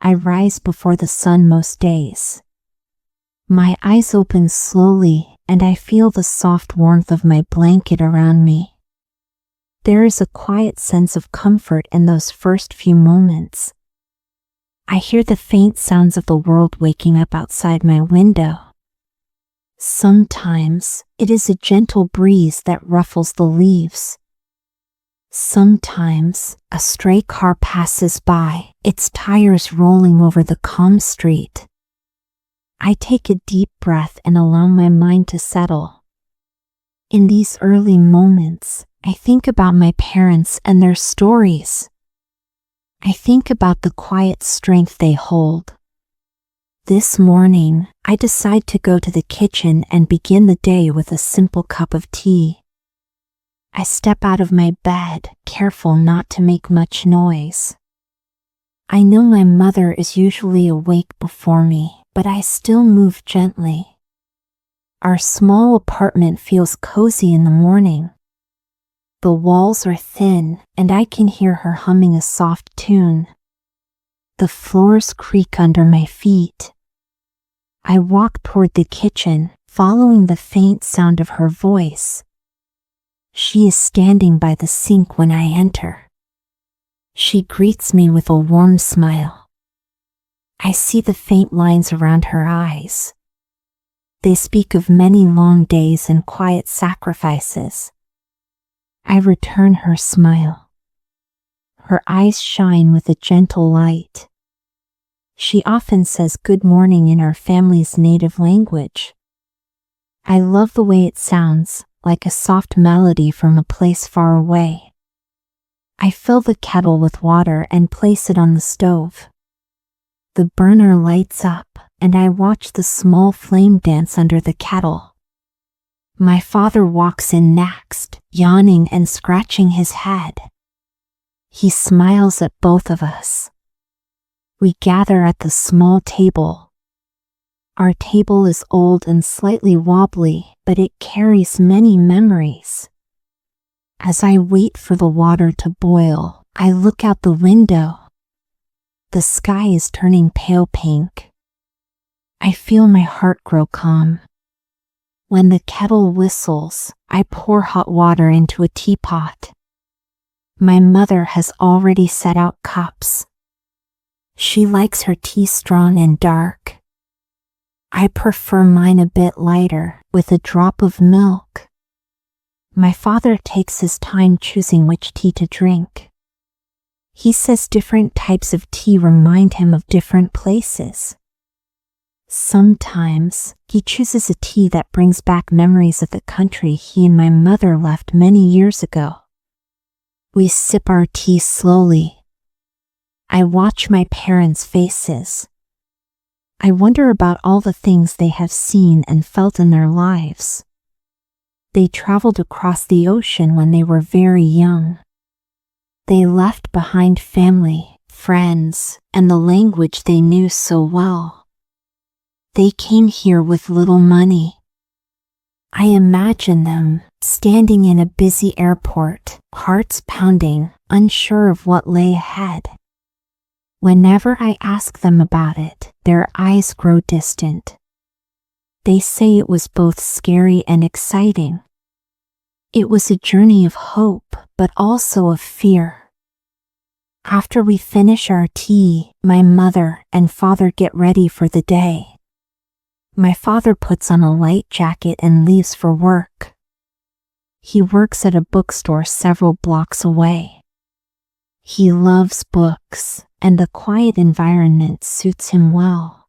I rise before the sun most days. My eyes open slowly, and I feel the soft warmth of my blanket around me. There is a quiet sense of comfort in those first few moments. I hear the faint sounds of the world waking up outside my window. Sometimes it is a gentle breeze that ruffles the leaves. Sometimes a stray car passes by, its tires rolling over the calm street. I take a deep breath and allow my mind to settle. In these early moments, I think about my parents and their stories. I think about the quiet strength they hold. This morning, I decide to go to the kitchen and begin the day with a simple cup of tea. I step out of my bed, careful not to make much noise. I know my mother is usually awake before me, but I still move gently. Our small apartment feels cozy in the morning. The walls are thin, and I can hear her humming a soft tune. The floors creak under my feet. I walk toward the kitchen, following the faint sound of her voice. She is standing by the sink when I enter. She greets me with a warm smile. I see the faint lines around her eyes. They speak of many long days and quiet sacrifices. I return her smile. Her eyes shine with a gentle light. She often says good morning in our family's native language. I love the way it sounds, like a soft melody from a place far away. I fill the kettle with water and place it on the stove. The burner lights up, and I watch the small flame dance under the kettle. My father walks in next, yawning and scratching his head. He smiles at both of us. We gather at the small table. Our table is old and slightly wobbly, but it carries many memories. As I wait for the water to boil, I look out the window. The sky is turning pale pink. I feel my heart grow calm. When the kettle whistles, I pour hot water into a teapot. My mother has already set out cups. She likes her tea strong and dark. I prefer mine a bit lighter, with a drop of milk. My father takes his time choosing which tea to drink. He says different types of tea remind him of different places. Sometimes he chooses a tea that brings back memories of the country he and my mother left many years ago. We sip our tea slowly. I watch my parents' faces. I wonder about all the things they have seen and felt in their lives. They traveled across the ocean when they were very young. They left behind family, friends, and the language they knew so well. They came here with little money. I imagine them standing in a busy airport, hearts pounding, unsure of what lay ahead. Whenever I ask them about it, their eyes grow distant. They say it was both scary and exciting. It was a journey of hope, but also of fear. After we finish our tea, my mother and father get ready for the day. My father puts on a light jacket and leaves for work. He works at a bookstore several blocks away. He loves books, and the quiet environment suits him well.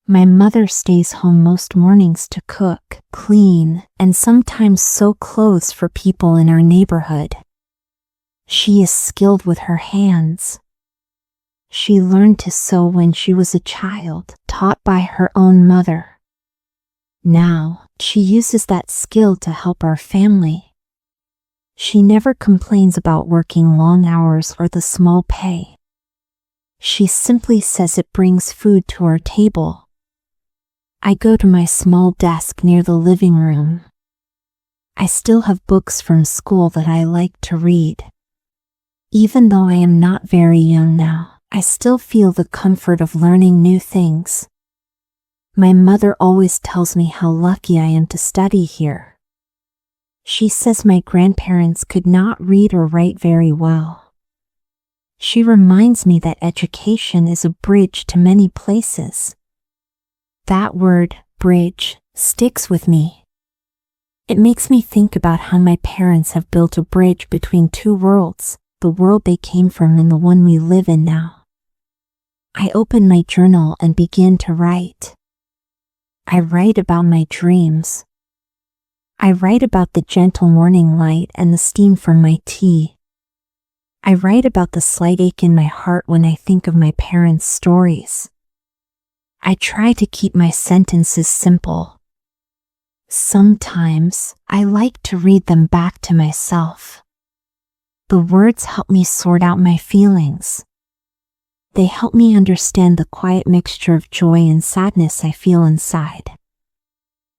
My mother stays home most mornings to cook, clean, and sometimes sew clothes for people in our neighborhood. She is skilled with her hands. She learned to sew when she was a child, taught by her own mother. Now, she uses that skill to help our family. She never complains about working long hours or the small pay. She simply says it brings food to our table. I go to my small desk near the living room. I still have books from school that I like to read. Even though I am not very young now, I still feel the comfort of learning new things. My mother always tells me how lucky I am to study here. She says my grandparents could not read or write very well. She reminds me that education is a bridge to many places. That word, bridge, sticks with me. It makes me think about how my parents have built a bridge between two worlds, the world they came from and the one we live in now. I open my journal and begin to write. I write about my dreams. I write about the gentle morning light and the steam from my tea. I write about the slight ache in my heart when I think of my parents' stories. I try to keep my sentences simple. Sometimes, I like to read them back to myself. The words help me sort out my feelings. They help me understand the quiet mixture of joy and sadness I feel inside.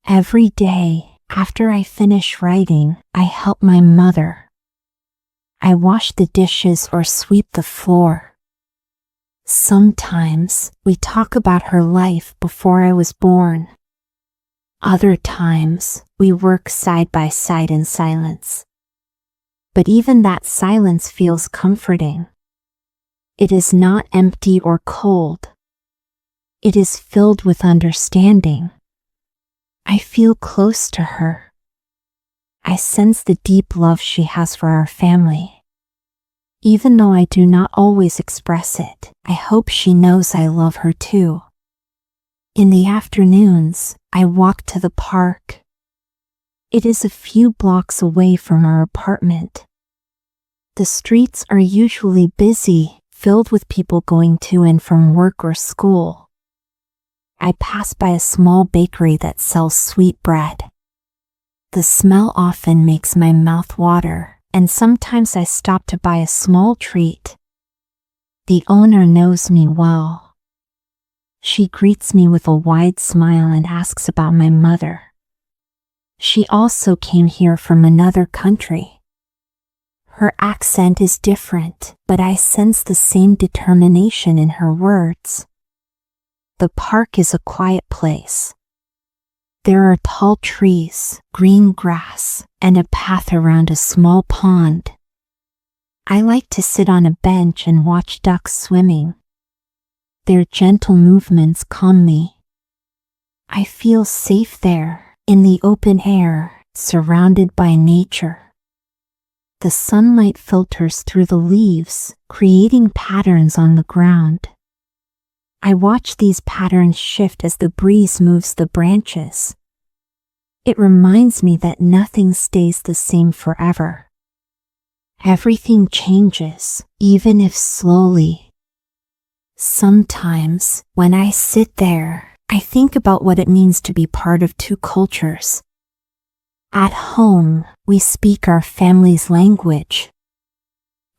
Every day, after I finish writing, I help my mother. I wash the dishes or sweep the floor. Sometimes, we talk about her life before I was born. Other times, we work side by side in silence. But even that silence feels comforting. It is not empty or cold. It is filled with understanding. I feel close to her. I sense the deep love she has for our family. Even though I do not always express it, I hope she knows I love her too. In the afternoons, I walk to the park. It is a few blocks away from our apartment. The streets are usually busy, filled with people going to and from work or school. I pass by a small bakery that sells sweet bread. The smell often makes my mouth water, and sometimes I stop to buy a small treat. The owner knows me well. She greets me with a wide smile and asks about my mother. She also came here from another country. Her accent is different, but I sense the same determination in her words. The park is a quiet place. There are tall trees, green grass, and a path around a small pond. I like to sit on a bench and watch ducks swimming. Their gentle movements calm me. I feel safe there, in the open air, surrounded by nature. The sunlight filters through the leaves, creating patterns on the ground. I watch these patterns shift as the breeze moves the branches. It reminds me that nothing stays the same forever. Everything changes, even if slowly. Sometimes, when I sit there, I think about what it means to be part of two cultures. At home, we speak our family's language.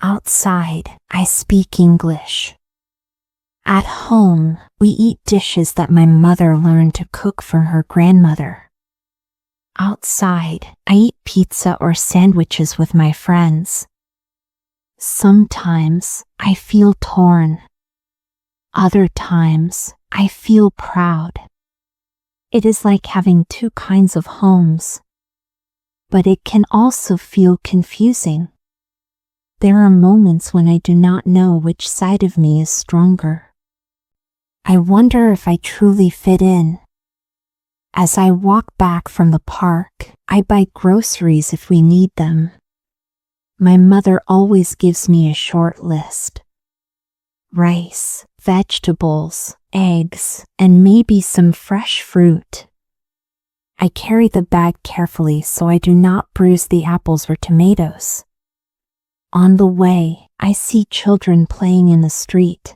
Outside, I speak English. At home, we eat dishes that my mother learned to cook from her grandmother. Outside, I eat pizza or sandwiches with my friends. Sometimes, I feel torn. Other times, I feel proud. It is like having two kinds of homes. But it can also feel confusing. There are moments when I do not know which side of me is stronger. I wonder if I truly fit in. As I walk back from the park, I buy groceries if we need them. My mother always gives me a short list. Rice, vegetables, eggs, and maybe some fresh fruit. I carry the bag carefully so I do not bruise the apples or tomatoes. On the way, I see children playing in the street.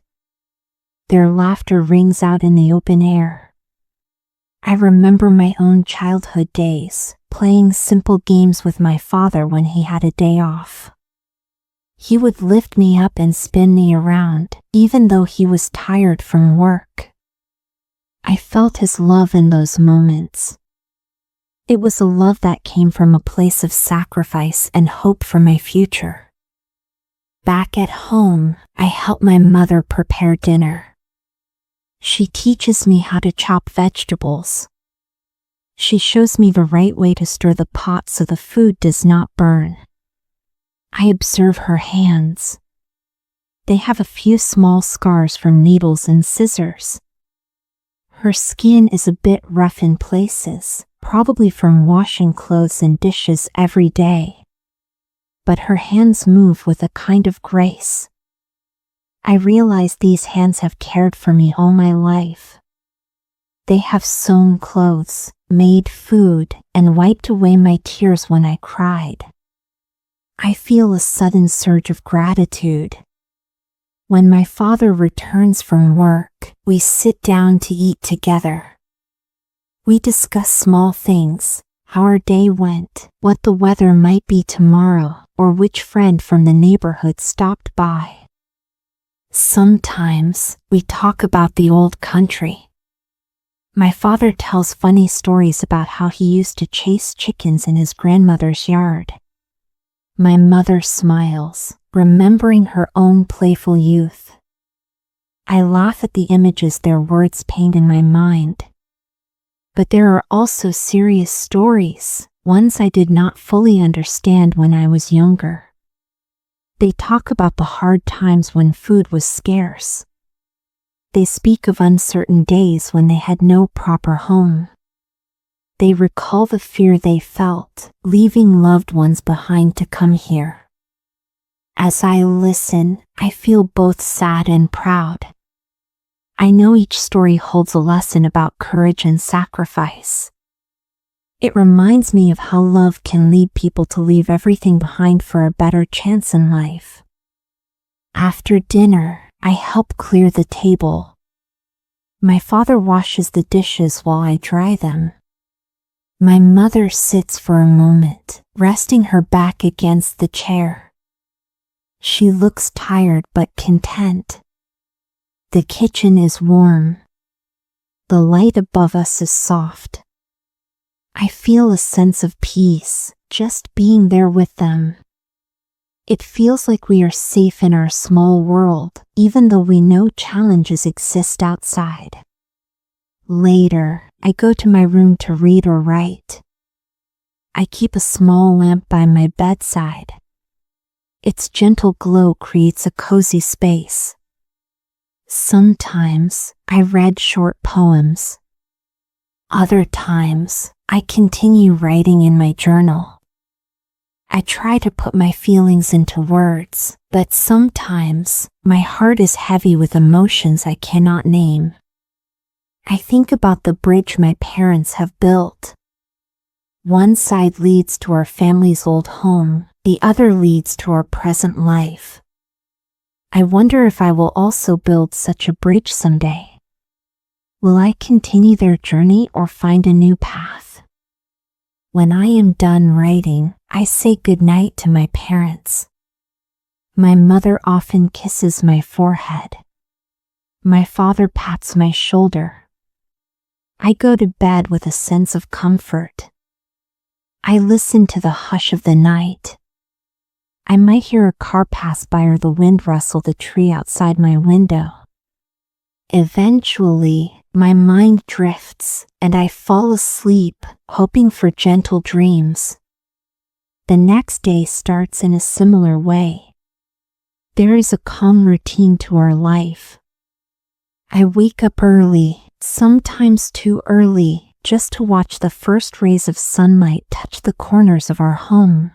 Their laughter rings out in the open air. I remember my own childhood days, playing simple games with my father when he had a day off. He would lift me up and spin me around, even though he was tired from work. I felt his love in those moments. It was a love that came from a place of sacrifice and hope for my future. Back at home, I help my mother prepare dinner. She teaches me how to chop vegetables. She shows me the right way to stir the pot so the food does not burn. I observe her hands. They have a few small scars from needles and scissors. Her skin is a bit rough in places, probably from washing clothes and dishes every day. But her hands move with a kind of grace. I realize these hands have cared for me all my life. They have sewn clothes, made food, and wiped away my tears when I cried. I feel a sudden surge of gratitude. When my father returns from work, we sit down to eat together. We discuss small things, how our day went, what the weather might be tomorrow, or which friend from the neighborhood stopped by. Sometimes, we talk about the old country. My father tells funny stories about how he used to chase chickens in his grandmother's yard. My mother smiles, remembering her own playful youth. I laugh at the images their words paint in my mind. But there are also serious stories, ones I did not fully understand when I was younger. They talk about the hard times when food was scarce. They speak of uncertain days when they had no proper home. They recall the fear they felt, leaving loved ones behind to come here. As I listen, I feel both sad and proud. I know each story holds a lesson about courage and sacrifice. It reminds me of how love can lead people to leave everything behind for a better chance in life. After dinner, I help clear the table. My father washes the dishes while I dry them. My mother sits for a moment, resting her back against the chair. She looks tired but content. The kitchen is warm. The light above us is soft. I feel a sense of peace, just being there with them. It feels like we are safe in our small world, even though we know challenges exist outside. Later, I go to my room to read or write. I keep a small lamp by my bedside. Its gentle glow creates a cozy space. Sometimes, I read short poems. Other times, I continue writing in my journal. I try to put my feelings into words, but sometimes, my heart is heavy with emotions I cannot name. I think about the bridge my parents have built. One side leads to our family's old home, the other leads to our present life. I wonder if I will also build such a bridge someday. Will I continue their journey or find a new path? When I am done writing, I say goodnight to my parents. My mother often kisses my forehead. My father pats my shoulder. I go to bed with a sense of comfort. I listen to the hush of the night. I might hear a car pass by or the wind rustle the tree outside my window. Eventually, my mind drifts and I fall asleep, hoping for gentle dreams. The next day starts in a similar way. There is a calm routine to our life. I wake up early, sometimes too early, just to watch the first rays of sunlight touch the corners of our home.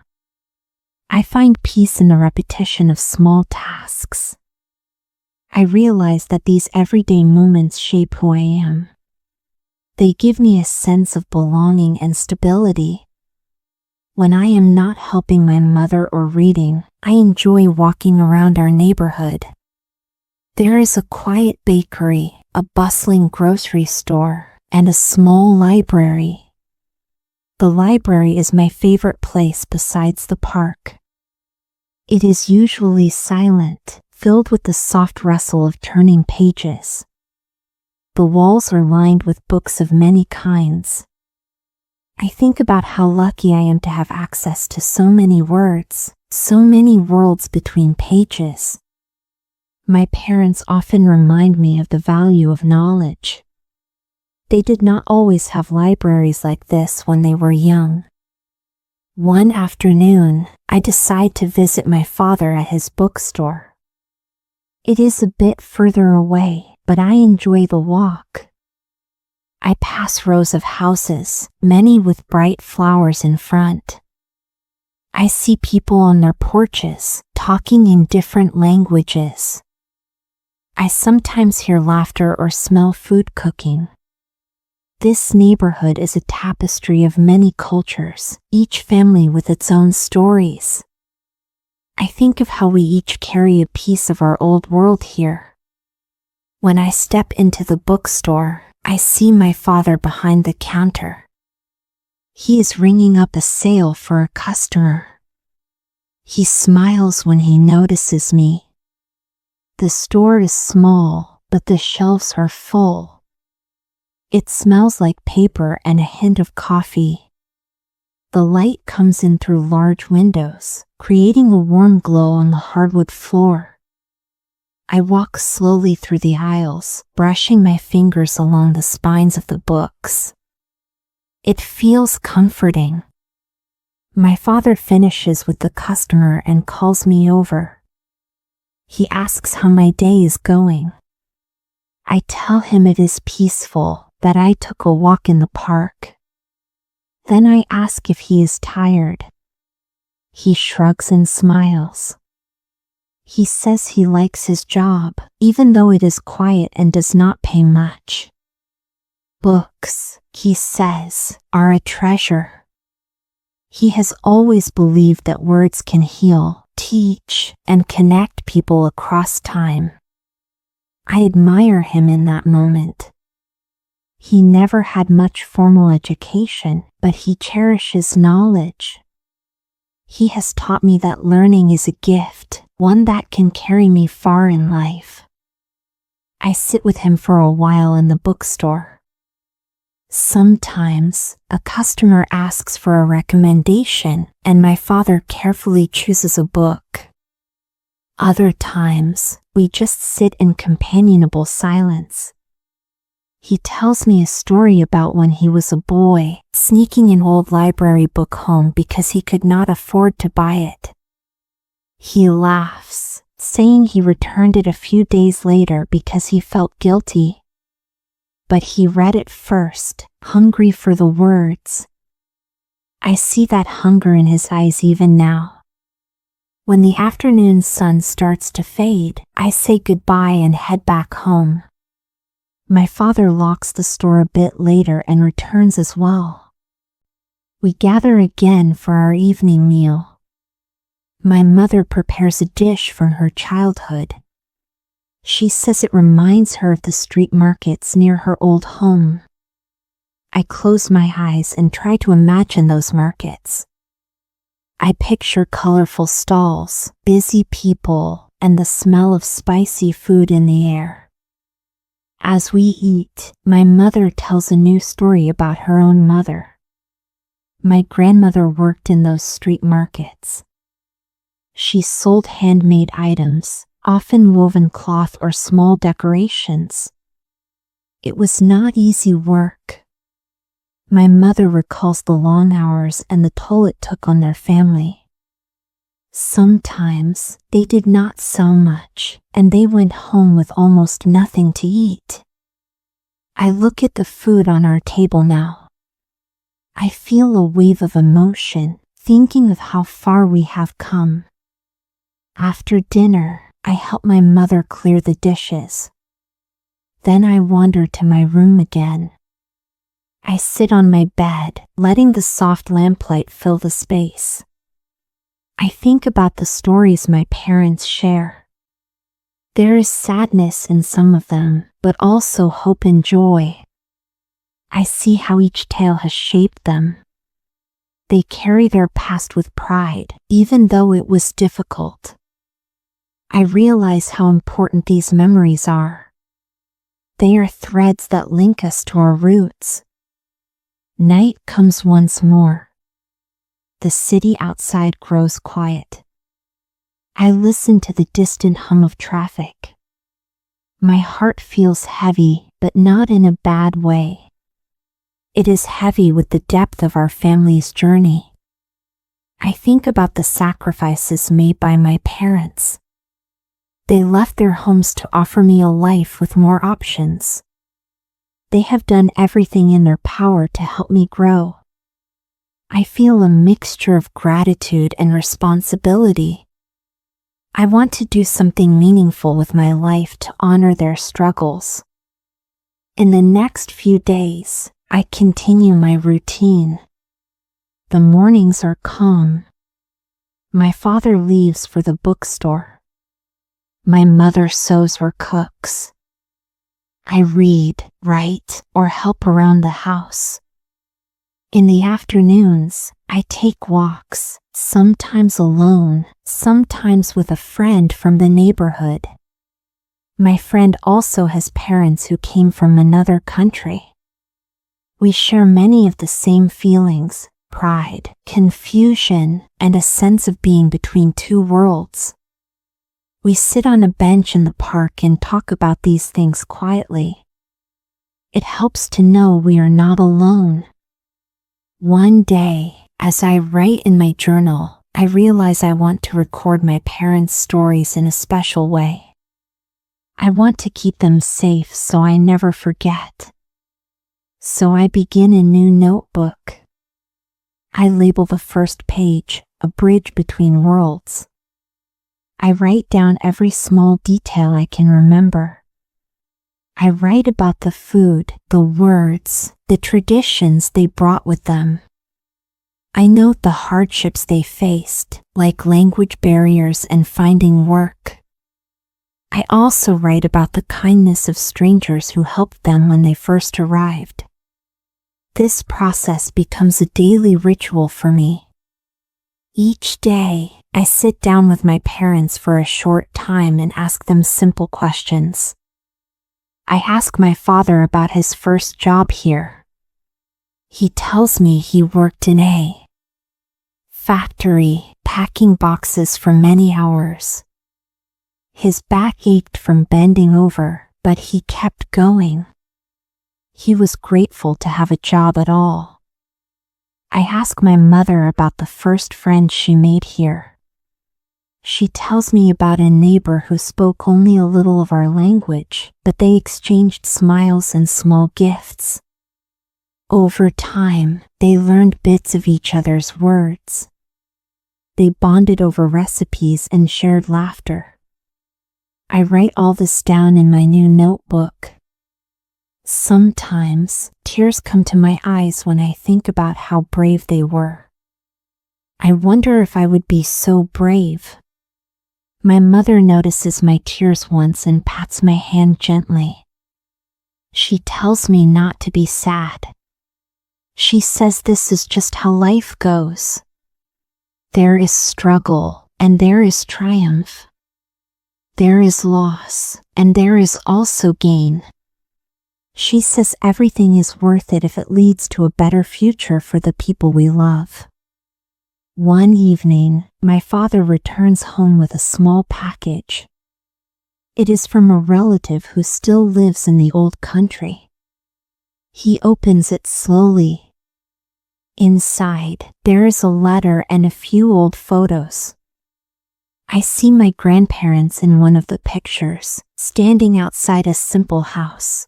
I find peace in the repetition of small tasks. I realize that these everyday moments shape who I am. They give me a sense of belonging and stability. When I am not helping my mother or reading, I enjoy walking around our neighborhood. There is a quiet bakery, a bustling grocery store, and a small library. The library is my favorite place besides the park. It is usually silent, filled with the soft rustle of turning pages. The walls are lined with books of many kinds. I think about how lucky I am to have access to so many words. So many worlds between pages. My parents often remind me of the value of knowledge. They did not always have libraries like this when they were young. One afternoon, I decide to visit my father at his bookstore. It is a bit further away, but I enjoy the walk. I pass rows of houses, many with bright flowers in front. I see people on their porches, talking in different languages. I sometimes hear laughter or smell food cooking. This neighborhood is a tapestry of many cultures, each family with its own stories. I think of how we each carry a piece of our old world here. When I step into the bookstore, I see my father behind the counter. He is ringing up a sale for a customer. He smiles when he notices me. The store is small, but the shelves are full. It smells like paper and a hint of coffee. The light comes in through large windows, creating a warm glow on the hardwood floor. I walk slowly through the aisles, brushing my fingers along the spines of the books. It feels comforting. My father finishes with the customer and calls me over. He asks how my day is going. I tell him it is peaceful, that I took a walk in the park. Then I ask if he is tired. He shrugs and smiles. He says he likes his job, even though it is quiet and does not pay much. Books, he says, are a treasure. He has always believed that words can heal, teach, and connect people across time. I admire him in that moment. He never had much formal education, but he cherishes knowledge. He has taught me that learning is a gift, one that can carry me far in life. I sit with him for a while in the bookstore. Sometimes, a customer asks for a recommendation, and my father carefully chooses a book. Other times, we just sit in companionable silence. He tells me a story about when he was a boy, sneaking an old library book home because he could not afford to buy it. He laughs, saying he returned it a few days later because he felt guilty. But he read it first, hungry for the words. I see that hunger in his eyes even now. When the afternoon sun starts to fade, I say goodbye and head back home. My father locks the store a bit later and returns as well. We gather again for our evening meal. My mother prepares a dish from her childhood. She says it reminds her of the street markets near her old home. I close my eyes and try to imagine those markets. I picture colorful stalls, busy people, and the smell of spicy food in the air. As we eat, my mother tells a new story about her own mother. My grandmother worked in those street markets. She sold handmade items, often woven cloth or small decorations. It was not easy work. My mother recalls the long hours and the toll it took on their family. Sometimes they did not sell much, and they went home with almost nothing to eat. I look at the food on our table now. I feel a wave of emotion, thinking of how far we have come. After dinner, I help my mother clear the dishes. Then I wander to my room again. I sit on my bed, letting the soft lamplight fill the space. I think about the stories my parents share. There is sadness in some of them, but also hope and joy. I see how each tale has shaped them. They carry their past with pride, even though it was difficult. I realize how important these memories are. They are threads that link us to our roots. Night comes once more. The city outside grows quiet. I listen to the distant hum of traffic. My heart feels heavy, but not in a bad way. It is heavy with the depth of our family's journey. I think about the sacrifices made by my parents. They left their homes to offer me a life with more options. They have done everything in their power to help me grow. I feel a mixture of gratitude and responsibility. I want to do something meaningful with my life to honor their struggles. In the next few days, I continue my routine. The mornings are calm. My father leaves for the bookstore. My mother sews or cooks. I read, write, or help around the house. In the afternoons, I take walks, sometimes alone, sometimes with a friend from the neighborhood. My friend also has parents who came from another country. We share many of the same feelings: pride, confusion, and a sense of being between two worlds. We sit on a bench in the park and talk about these things quietly. It helps to know we are not alone. One day, as I write in my journal, I realize I want to record my parents' stories in a special way. I want to keep them safe so I never forget. So I begin a new notebook. I label the first page, A Bridge Between Worlds. I write down every small detail I can remember. I write about the food, the words, the traditions they brought with them. I note the hardships they faced, like language barriers and finding work. I also write about the kindness of strangers who helped them when they first arrived. This process becomes a daily ritual for me. Each day, I sit down with my parents for a short time and ask them simple questions. I ask my father about his first job here. He tells me he worked in a factory, packing boxes for many hours. His back ached from bending over, but he kept going. He was grateful to have a job at all. I ask my mother about the first friend she made here. She tells me about a neighbor who spoke only a little of our language, but they exchanged smiles and small gifts. Over time, they learned bits of each other's words. They bonded over recipes and shared laughter. I write all this down in my new notebook. Sometimes, tears come to my eyes when I think about how brave they were. I wonder if I would be so brave. My mother notices my tears once and pats my hand gently. She tells me not to be sad. She says this is just how life goes. There is struggle, and there is triumph. There is loss, and there is also gain. She says everything is worth it if it leads to a better future for the people we love. One evening, my father returns home with a small package. It is from a relative who still lives in the old country. He opens it slowly. Inside, there is a letter and a few old photos. I see my grandparents in one of the pictures, standing outside a simple house.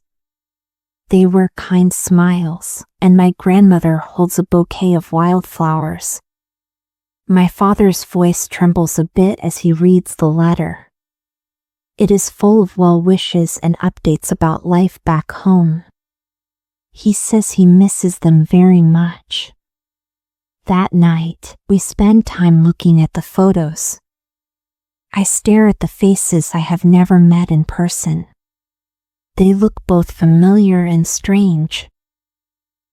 They wear kind smiles, and my grandmother holds a bouquet of wildflowers. My father's voice trembles a bit as he reads the letter. It is full of well wishes and updates about life back home. He says he misses them very much. That night, we spend time looking at the photos. I stare at the faces I have never met in person. They look both familiar and strange.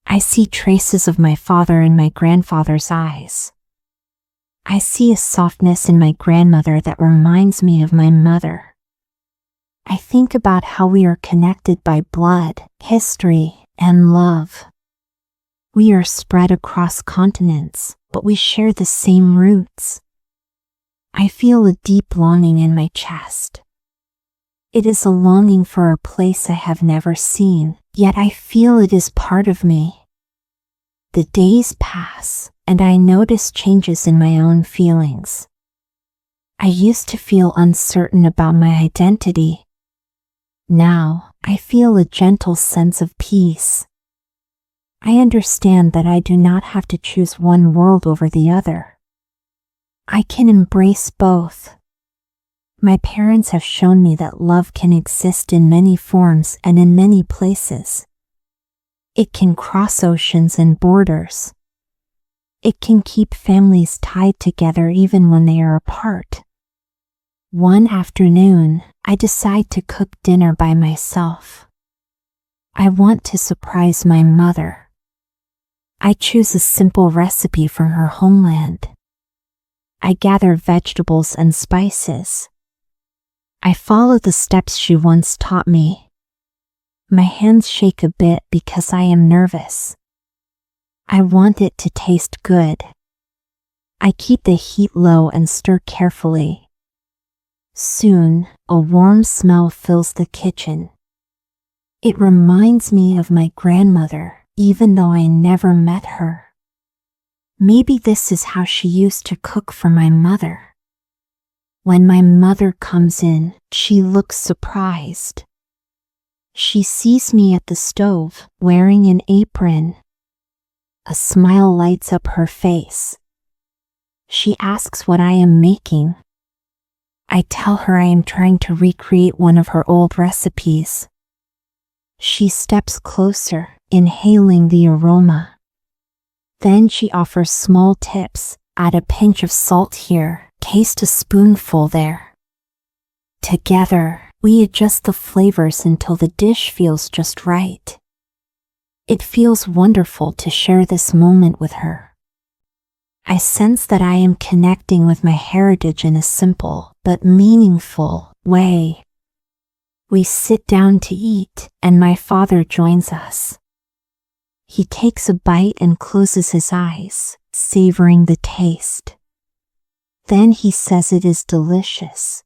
I see traces of my father in my grandfather's eyes. I see a softness in my grandmother that reminds me of my mother. I think about how we are connected by blood, history, and love. We are spread across continents, but we share the same roots. I feel a deep longing in my chest. It is a longing for a place I have never seen, yet I feel it is part of me. The days pass, and I notice changes in my own feelings. I used to feel uncertain about my identity. Now, I feel a gentle sense of peace. I understand that I do not have to choose one world over the other. I can embrace both. My parents have shown me that love can exist in many forms and in many places. It can cross oceans and borders. It can keep families tied together even when they are apart. One afternoon, I decide to cook dinner by myself. I want to surprise my mother. I choose a simple recipe from her homeland. I gather vegetables and spices. I follow the steps she once taught me. My hands shake a bit because I am nervous. I want it to taste good. I keep the heat low and stir carefully. Soon, a warm smell fills the kitchen. It reminds me of my grandmother, even though I never met her. Maybe this is how she used to cook for my mother. When my mother comes in, she looks surprised. She sees me at the stove, wearing an apron. A smile lights up her face. She asks what I am making. I tell her I am trying to recreate one of her old recipes. She steps closer, inhaling the aroma. Then she offers small tips. Add a pinch of salt here. Taste a spoonful there. Together, we adjust the flavors until the dish feels just right. It feels wonderful to share this moment with her. I sense that I am connecting with my heritage in a simple but meaningful way. We sit down to eat, and my father joins us. He takes a bite and closes his eyes, savoring the taste. Then he says it is delicious.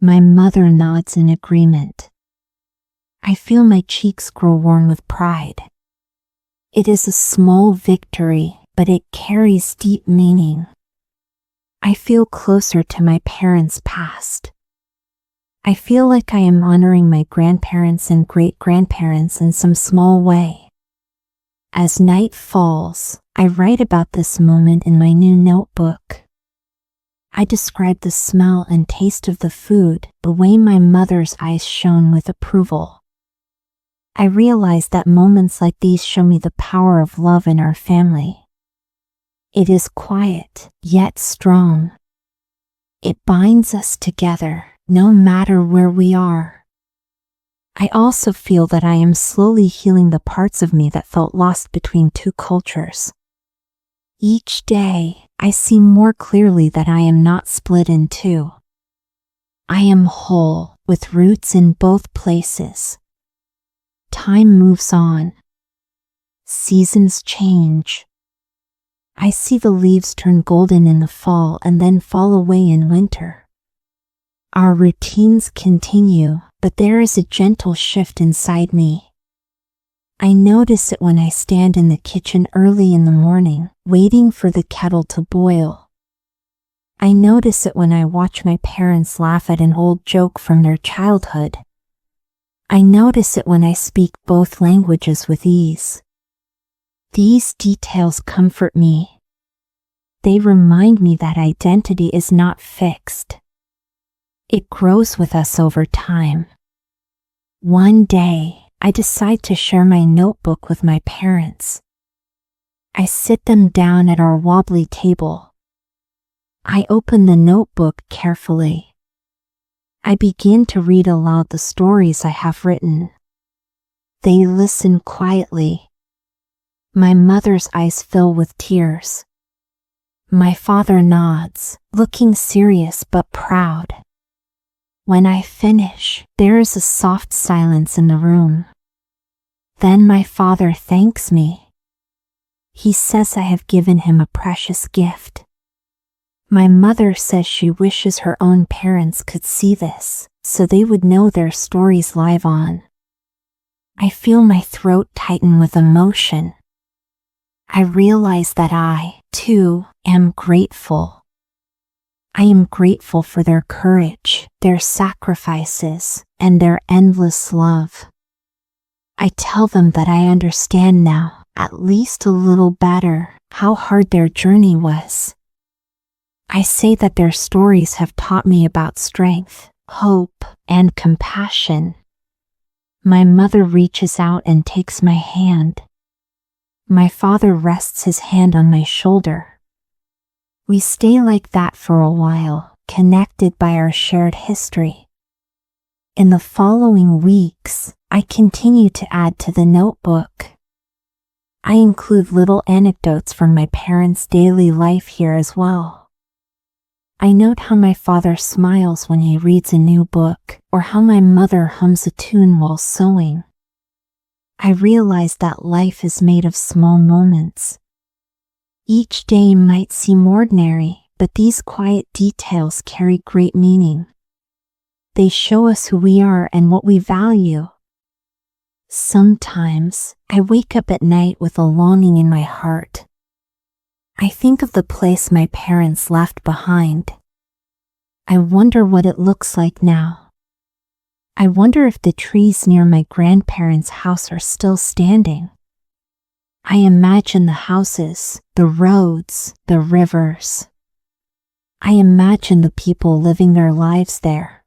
My mother nods in agreement. I feel my cheeks grow warm with pride. It is a small victory, but it carries deep meaning. I feel closer to my parents' past. I feel like I am honoring my grandparents and great-grandparents in some small way. As night falls, I write about this moment in my new notebook. I describe the smell and taste of the food, the way my mother's eyes shone with approval. I realize that moments like these show me the power of love in our family. It is quiet, yet strong. It binds us together, no matter where we are. I also feel that I am slowly healing the parts of me that felt lost between two cultures. Each day, I see more clearly that I am not split in two. I am whole, with roots in both places. Time moves on. Seasons change. I see the leaves turn golden in the fall and then fall away in winter. Our routines continue, but there is a gentle shift inside me. I notice it when I stand in the kitchen early in the morning, waiting for the kettle to boil. I notice it when I watch my parents laugh at an old joke from their childhood. I notice it when I speak both languages with ease. These details comfort me. They remind me that identity is not fixed. It grows with us over time. One day, I decide to share my notebook with my parents. I sit them down at our wobbly table. I open the notebook carefully. I begin to read aloud the stories I have written. They listen quietly. My mother's eyes fill with tears. My father nods, looking serious but proud. When I finish, there is a soft silence in the room. Then my father thanks me. He says I have given him a precious gift. My mother says she wishes her own parents could see this, so they would know their stories live on. I feel my throat tighten with emotion. I realize that I, too, am grateful. I am grateful for their courage, their sacrifices, and their endless love. I tell them that I understand now, at least a little better, how hard their journey was. I say that their stories have taught me about strength, hope, and compassion. My mother reaches out and takes my hand. My father rests his hand on my shoulder. We stay like that for a while, connected by our shared history. In the following weeks, I continue to add to the notebook. I include little anecdotes from my parents' daily life here as well. I note how my father smiles when he reads a new book, or how my mother hums a tune while sewing. I realize that life is made of small moments. Each day might seem ordinary, but these quiet details carry great meaning. They show us who we are and what we value. Sometimes, I wake up at night with a longing in my heart. I think of the place my parents left behind. I wonder what it looks like now. I wonder if the trees near my grandparents' house are still standing. I imagine the houses, the roads, the rivers. I imagine the people living their lives there.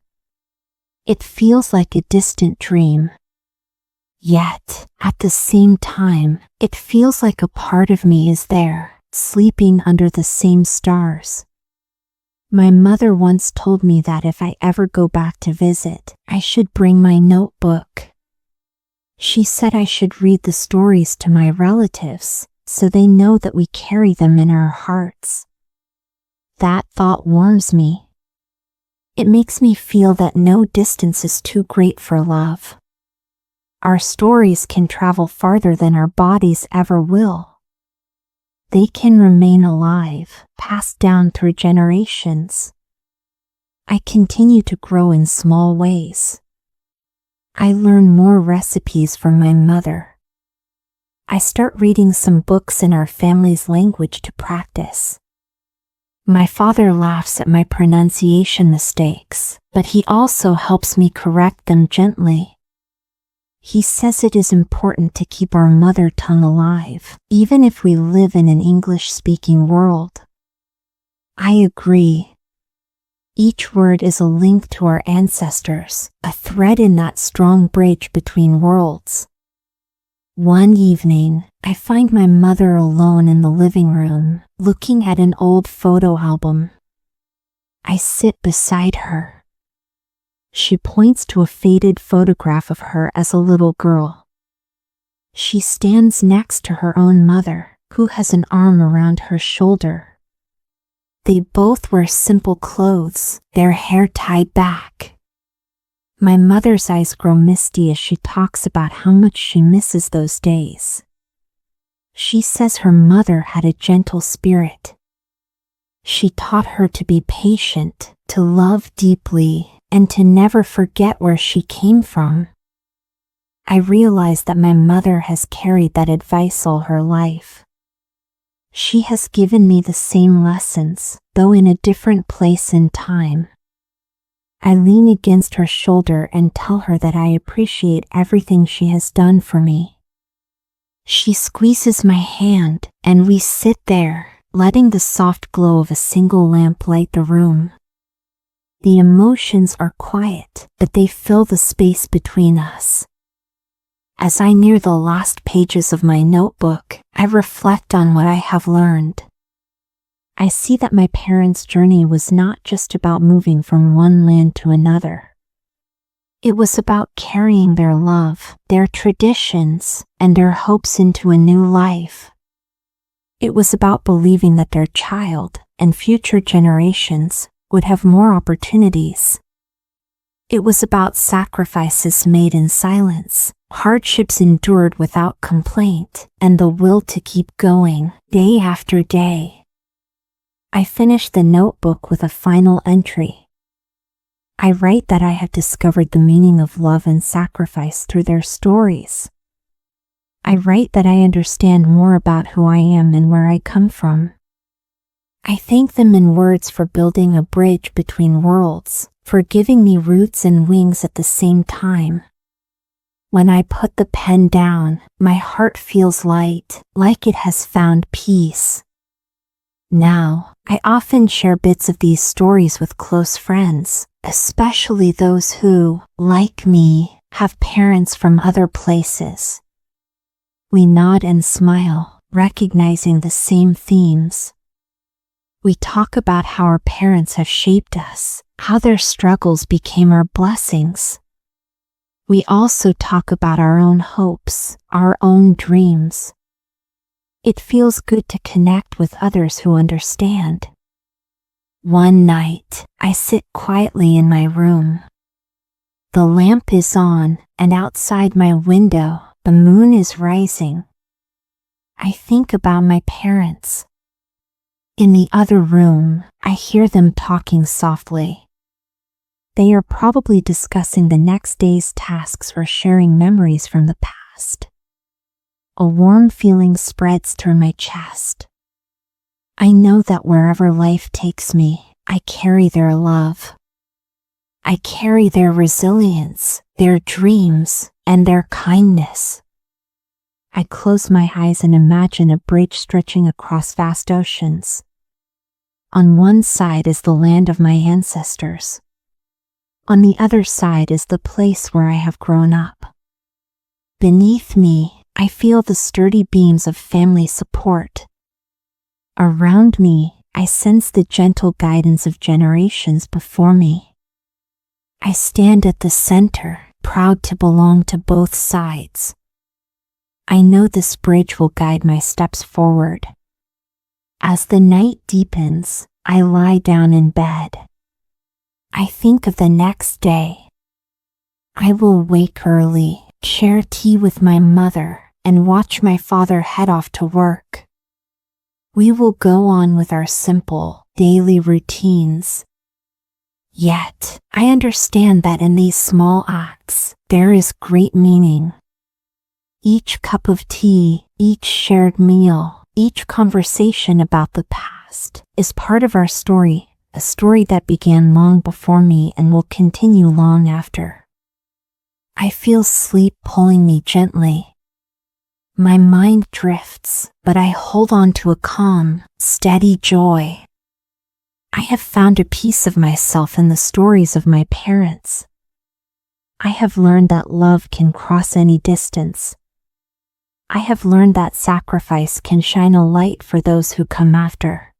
It feels like a distant dream. Yet, at the same time, it feels like a part of me is there, sleeping under the same stars. My mother once told me that if I ever go back to visit, I should bring my notebook. She said I should read the stories to my relatives, so they know that we carry them in our hearts. That thought warms me. It makes me feel that no distance is too great for love. Our stories can travel farther than our bodies ever will. They can remain alive, passed down through generations. I continue to grow in small ways. I learn more recipes from my mother. I start reading some books in our family's language to practice. My father laughs at my pronunciation mistakes, but he also helps me correct them gently. He says it is important to keep our mother tongue alive, even if we live in an English-speaking world. I agree. Each word is a link to our ancestors, a thread in that strong bridge between worlds. One evening, I find my mother alone in the living room, looking at an old photo album. I sit beside her. She points to a faded photograph of her as a little girl. She stands next to her own mother, who has an arm around her shoulder. They both wear simple clothes, their hair tied back. My mother's eyes grow misty as she talks about how much she misses those days. She says her mother had a gentle spirit. She taught her to be patient, to love deeply, and to never forget where she came from. I realize that my mother has carried that advice all her life. She has given me the same lessons, though in a different place in time. I lean against her shoulder and tell her that I appreciate everything she has done for me. She squeezes my hand, and we sit there, letting the soft glow of a single lamp light the room. The emotions are quiet, but they fill the space between us. As I near the last pages of my notebook, I reflect on what I have learned. I see that my parents' journey was not just about moving from one land to another. It was about carrying their love, their traditions, and their hopes into a new life. It was about believing that their child and future generations would have more opportunities. It was about sacrifices made in silence, hardships endured without complaint, and the will to keep going, day after day. I finish the notebook with a final entry. I write that I have discovered the meaning of love and sacrifice through their stories. I write that I understand more about who I am and where I come from. I thank them in words for building a bridge between worlds, for giving me roots and wings at the same time. When I put the pen down, my heart feels light, like it has found peace. Now, I often share bits of these stories with close friends, especially those who, like me, have parents from other places. We nod and smile, recognizing the same themes. We talk about how our parents have shaped us, how their struggles became our blessings. We also talk about our own hopes, our own dreams. It feels good to connect with others who understand. One night, I sit quietly in my room. The lamp is on, and outside my window, the moon is rising. I think about my parents. In the other room, I hear them talking softly. They are probably discussing the next day's tasks or sharing memories from the past. A warm feeling spreads through my chest. I know that wherever life takes me, I carry their love. I carry their resilience, their dreams, and their kindness. I close my eyes and imagine a bridge stretching across vast oceans. On one side is the land of my ancestors. On the other side is the place where I have grown up. Beneath me, I feel the sturdy beams of family support. Around me, I sense the gentle guidance of generations before me. I stand at the center, proud to belong to both sides. I know this bridge will guide my steps forward. As the night deepens, I lie down in bed. I think of the next day. I will wake early, share tea with my mother, and watch my father head off to work. We will go on with our simple, daily routines. Yet, I understand that in these small acts, there is great meaning. Each cup of tea, each shared meal, each conversation about the past is part of our story, a story that began long before me and will continue long after. I feel sleep pulling me gently. My mind drifts, but I hold on to a calm, steady joy. I have found a piece of myself in the stories of my parents. I have learned that love can cross any distance. I have learned that sacrifice can shine a light for those who come after.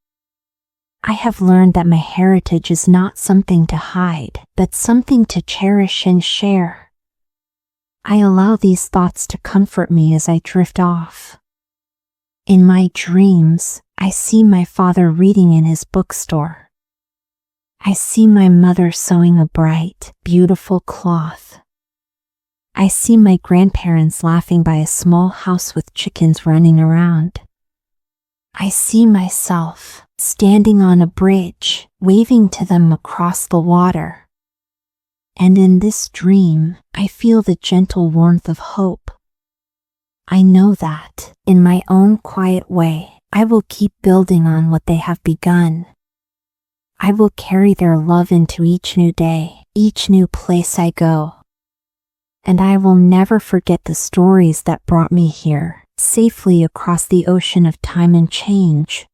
I have learned that my heritage is not something to hide, but something to cherish and share. I allow these thoughts to comfort me as I drift off. In my dreams, I see my father reading in his bookstore. I see my mother sewing a bright, beautiful cloth. I see my grandparents laughing by a small house with chickens running around. I see myself standing on a bridge, waving to them across the water. And in this dream, I feel the gentle warmth of hope. I know that, in my own quiet way, I will keep building on what they have begun. I will carry their love into each new day, each new place I go. And I will never forget the stories that brought me here, safely across the ocean of time and change.